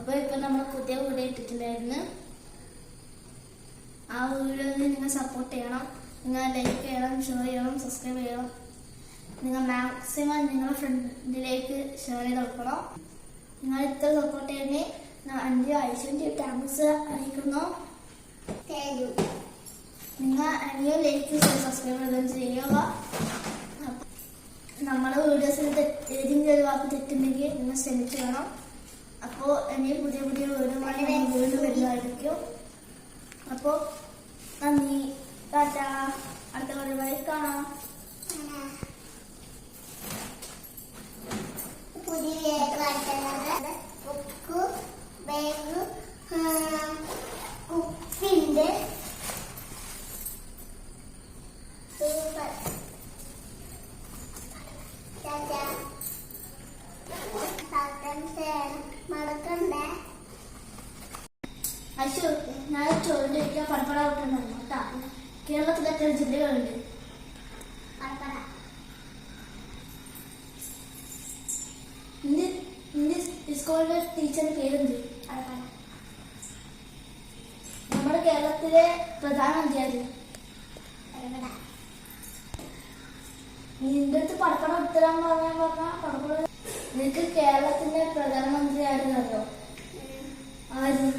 അപ്പോൾ ഇപ്പം നമ്മൾ പുതിയ വീഡിയോ ഇട്ടിട്ടുണ്ടായിരുന്നു. ആ വീഡിയോയിൽ നിങ്ങൾ സപ്പോർട്ട് ചെയ്യണം. നിങ്ങൾ ലൈക്ക് ചെയ്യണം, ഷെയർ ചെയ്യണം, സബ്സ്ക്രൈബ് ചെയ്യണം. നിങ്ങൾ മാക്സിമം നിങ്ങളുടെ ഫ്രണ്ടിലേക്ക് ഷെയർ ചെയ്ത് കൊടുക്കണം. നിങ്ങൾ ഇത്ര സപ്പോർട്ട് ചെയ്യുന്നതിന് എൻ്റെ ഐശ്വര്യ താങ്ക്സ് അറിയിക്കുന്നു. നിങ്ങൾ എനിക്ക് ലൈക്ക് സബ്സ്ക്രൈബ് ചെയ്യുക. നമ്മുടെ വീഡിയോസിൽ ഏതെങ്കിലും ഒരു വാക്ക് തെറ്റുണ്ടെങ്കിൽ നിങ്ങൾ ക്ഷമിച്ചു വേണം. അപ്പോൾ എനിക്ക് പുതിയ പുതിയ വീഡിയോമായി വീണ്ടും വരുന്നതായിരിക്കും. അപ്പോൾ നന്ദി, ടാറ്റാ. അടുത്ത വീഡിയോയിൽ കാണാം. പുതിയ ബുക്ക്, ബാഗ്, കുപ്പിന്റെ സൂപ്പർ. മറക്കണ്ടേ അശു, ഞാൻ ചോദിക്കാൻ പടപ്പട വിട്ടുണ്ടായിരുന്നു കേട്ടാ. കേരളത്തിൽ എത്ര ജില്ലകളുണ്ട്? സ്കൂളിലെ ടീച്ചറിന്റെ പേരെന്ത്? നമ്മുടെ കേരളത്തിലെ പ്രധാനമന്ത്രി ആര്? നിന്റെ അടുത്ത് പടപ്പട ഉത്തരം പറഞ്ഞ പടപ്പട. നിനക്ക് കേരളത്തിന്റെ പ്രധാനമന്ത്രി ആരെന്നറിയോ? ആര്?